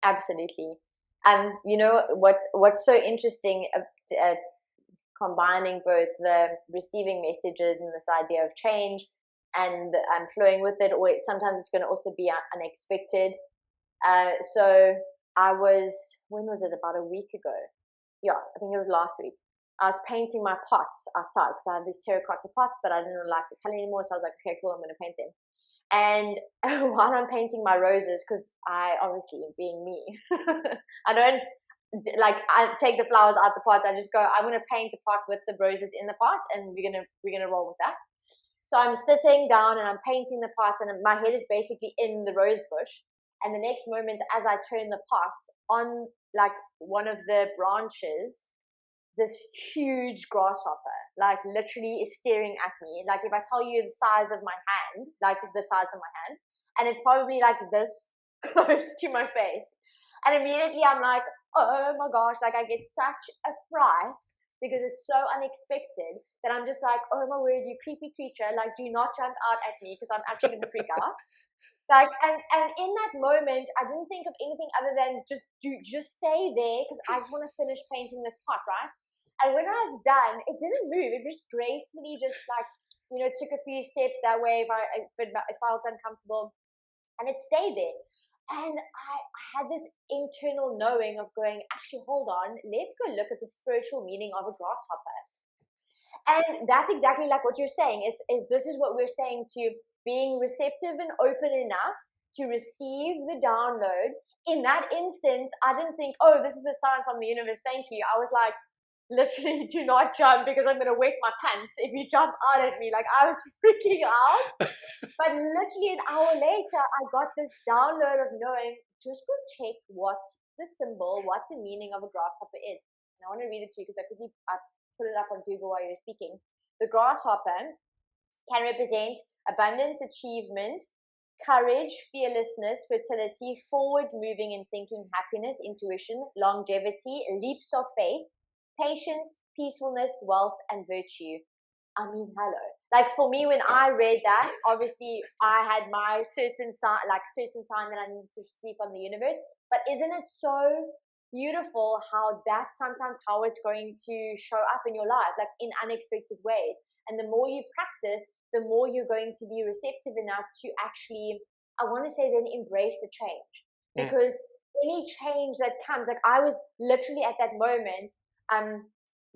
Absolutely. And what's so interesting, combining both the receiving messages and this idea of change and flowing with it, or sometimes it's going to also be unexpected. So when was it? About a week ago. Yeah, I think it was last week. I was painting my pots outside because I had these terracotta pots, but I didn't like the color anymore. So I was like, okay, cool, I'm going to paint them. And while I'm painting my roses, because I obviously, being me, I take the flowers out the pot. I just go, I'm going to paint the pot with the roses in the pot, and we're gonna roll with that. So I'm sitting down and I'm painting the pot, and my head is basically in the rose bush. And the next moment, as I turn the pot on, like one of the branches, this huge grasshopper, like literally is staring at me. Like if I tell you the size of my hand, and it's probably like this close to my face. And immediately I'm like, oh my gosh, like I get such a fright because it's so unexpected that I'm just like, oh my word, you creepy creature, like do not jump out at me because I'm actually going to freak out. Like, and in that moment, I didn't think of anything other than just stay there because I just want to finish painting this pot, right? And when I was done, it didn't move. It just gracefully just took a few steps that way if I felt uncomfortable, and it stayed there. And I had this internal knowing of going, actually, hold on, let's go look at the spiritual meaning of a grasshopper. And that's exactly like what you're saying, is this is what we're saying to being receptive and open enough to receive the download. In that instance, I didn't think, oh, this is a sign from the universe, thank you. I was like, literally, do not jump because I'm going to wet my pants if you jump out at me. Like, I was freaking out. But literally an hour later, I got this download of knowing, just go check what the meaning of a grasshopper is. And I want to read it to you because I put it up on Google while you were speaking. The grasshopper can represent abundance, achievement, courage, fearlessness, fertility, forward moving and thinking, happiness, intuition, longevity, leaps of faith, patience, peacefulness, wealth, and virtue. I mean, hello. Like for me, when I read that, obviously I had my certain sign that I need to receive from the universe. But isn't it so beautiful how that's sometimes how it's going to show up in your life, like in unexpected ways? And the more you practice, the more you're going to be receptive enough to actually, I want to say, then embrace the change. Because any change that comes, like I was literally at that moment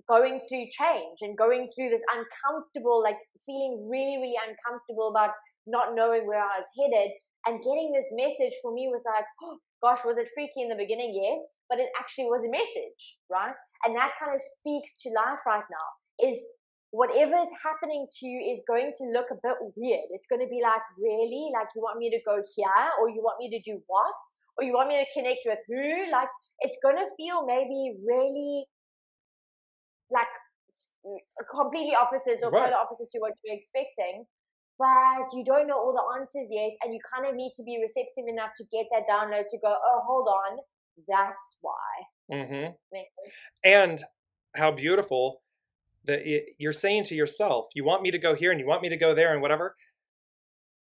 going through change and going through this uncomfortable, like feeling really, really uncomfortable about not knowing where I was headed. And getting this message for me was like, oh gosh, was it freaky in the beginning? Yes, but it actually was a message, right? And that kind of speaks to life right now, is whatever is happening to you is going to look a bit weird. It's going to be like, really? Like, you want me to go here? Or you want me to do what? Or you want me to connect with who? Like, it's going to feel maybe really like completely opposite or Right. polar opposite to what you're expecting. But you don't know all the answers yet, and you kind of need to be receptive enough to get that download to go, oh, hold on, that's why. Mm-hmm. Makes sense? And how beautiful that you're saying to yourself, you want me to go here and you want me to go there and whatever.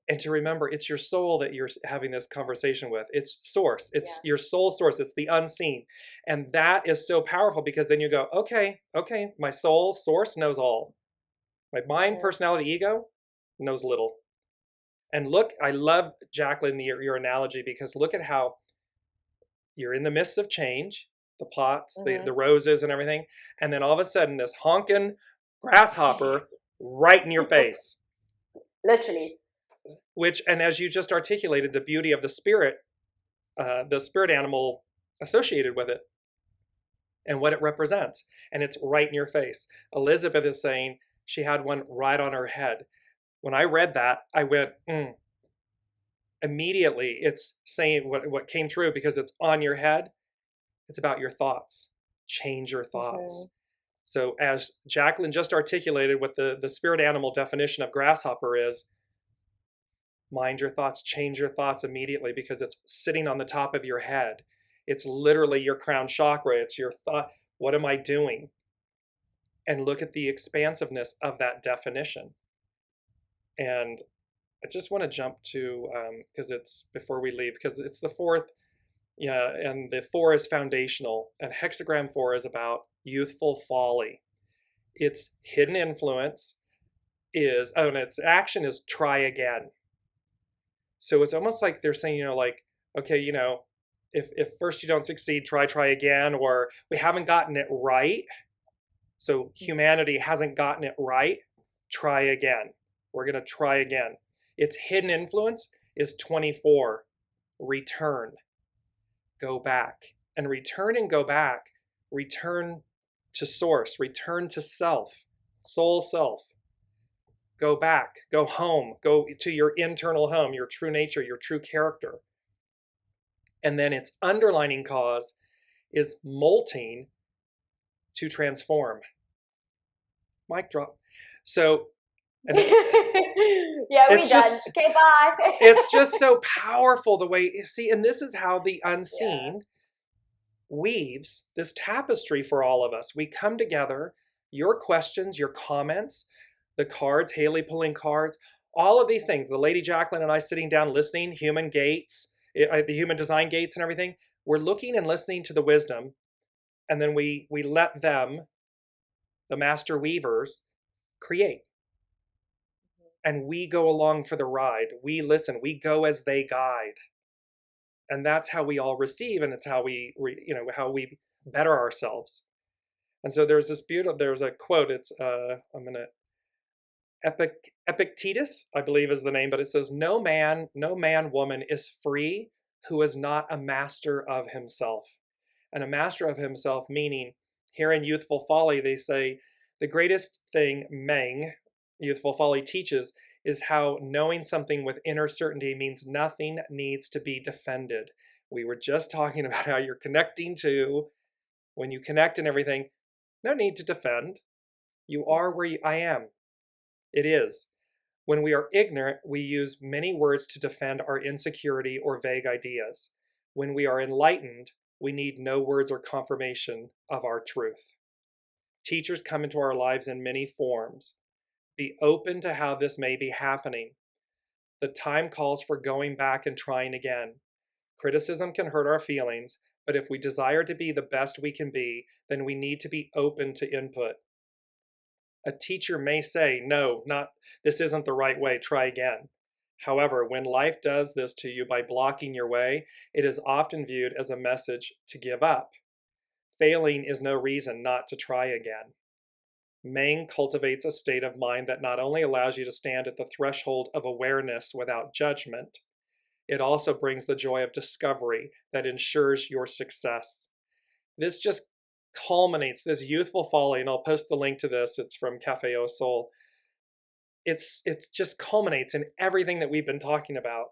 And to remember, it's your soul that you're having this conversation with. It's source. It's your soul source. It's the unseen. And that is so powerful, because then you go, okay, my soul source knows all. My mind, personality, ego knows little. And look, I love, Jaclyn, your analogy, because look at how you're in the midst of change, the pots, the roses and everything. And then all of a sudden, this honking grasshopper right in your face. Literally. Which, and as you just articulated, the beauty of the spirit animal associated with it and what it represents. And it's right in your face. Elizabeth is saying she had one right on her head. When I read that, I went, immediately it's saying what came through, because it's on your head. It's about your thoughts. Change your thoughts. So as Jaclyn just articulated, what the spirit animal definition of grasshopper is, mind your thoughts, change your thoughts immediately, because it's sitting on the top of your head. It's literally your crown chakra. It's your thought. What am I doing? And look at the expansiveness of that definition. And I just want to jump to, because it's before we leave, because it's the fourth, and the 4 is foundational. And hexagram 4 is about youthful folly. Its hidden influence is, and its action is try again. So it's almost like they're saying, like, okay, if first you don't succeed, try again, or we haven't gotten it right. So humanity hasn't gotten it right. Try again. We're going to try again. Its hidden influence is 24. Return. Go back. And return and go back. Return to source. Return to self. Soul self. Go back. Go home. Go to your internal home, your true nature, your true character. And then its underlining cause is molting to transform. Mic drop. So, and yeah, we're done. Okay, bye. It's just so powerful the way, see, and this is how the unseen weaves this tapestry for all of us. We come together, your questions, your comments, the cards, Haley pulling cards, all of these things, the Lady Jaclyn and I sitting down listening, human gates, the human design gates and everything, we're looking and listening to the wisdom, and then we let them, the master weavers, create. And we go along for the ride. We listen. We go as they guide. And that's how we all receive, and it's how we better ourselves. And so there's a quote. It's Epictetus, I believe is the name, but it says, no man, woman is free who is not a master of himself. And a master of himself, meaning, here in Youthful Folly, they say, the greatest thing Youthful Folly teaches, is how knowing something with inner certainty means nothing needs to be defended. We were just talking about how you're connecting to, when you connect and everything, no need to defend. You are where I am. It is. When we are ignorant, we use many words to defend our insecurity or vague ideas. When we are enlightened, we need no words or confirmation of our truth. Teachers come into our lives in many forms. Be open to how this may be happening. The time calls for going back and trying again. Criticism can hurt our feelings, but if we desire to be the best we can be, then we need to be open to input. A teacher may say, no, this isn't the right way, try again. However, when life does this to you by blocking your way, it is often viewed as a message to give up. Failing is no reason not to try again. Maying cultivates a state of mind that not only allows you to stand at the threshold of awareness without judgment, it also brings the joy of discovery that ensures your success. This just culminates, this youthful folly, and I'll post the link to this, it's from Cafe Au Sol. It just culminates in everything that we've been talking about,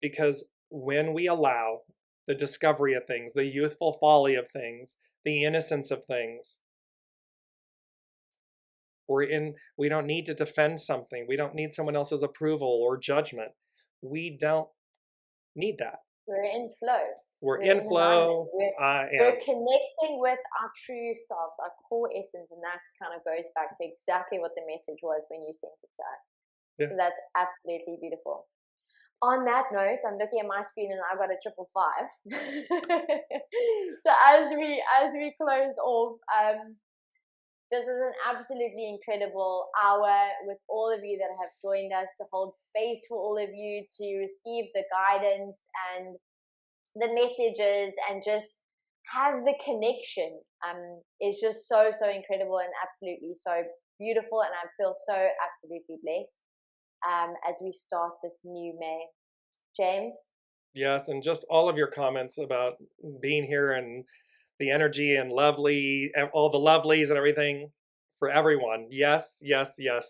because when we allow the discovery of things, the youthful folly of things, the innocence of things, we don't need to defend something. We don't need someone else's approval or judgment. We don't need that. We're in flow. We're in flow. We're connecting with our true selves, our core essence, and that kind of goes back to exactly what the message was when you sent it to us. Yeah. So that's absolutely beautiful. On that note, I'm looking at my screen and I've got a 555. So as we close off, this was an absolutely incredible hour with all of you that have joined us, to hold space for all of you, to receive the guidance and the messages and just have the connection. It's just so incredible and absolutely so beautiful, and I feel so absolutely blessed as we start this new May. James? Yes, and just all of your comments about being here and the energy and lovely, all the lovelies and everything for everyone. Yes.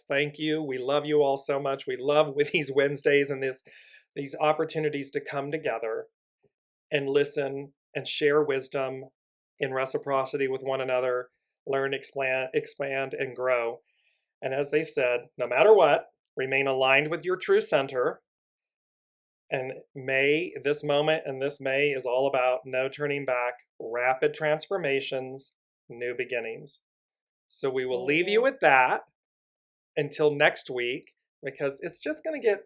Thank you. We love you all so much. We love with these Wednesdays and these opportunities to come together and listen and share wisdom in reciprocity with one another, learn, expand, and grow. And as they've said, no matter what, remain aligned with your true center. And this moment and this May is all about no turning back, rapid transformations, new beginnings. So we will leave you with that until next week, because it's just going to get,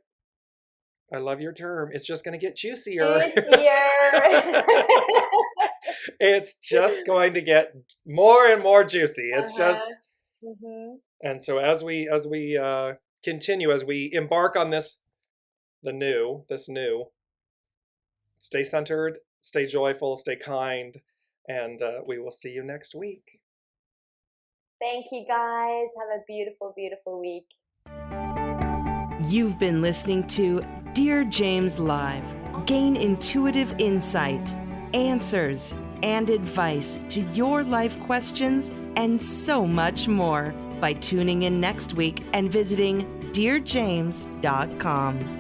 I love your term, it's just going to get juicier. It's just going to get more and more juicy. It's just, and so as we continue, as we embark on this new, stay centered, stay joyful, stay kind, and we will see you next week. Thank you, guys. Have a beautiful, beautiful week. You've been listening to Dear James Live. Gain intuitive insight, answers, and advice to your life questions, and so much more by tuning in next week and visiting DearJames.com.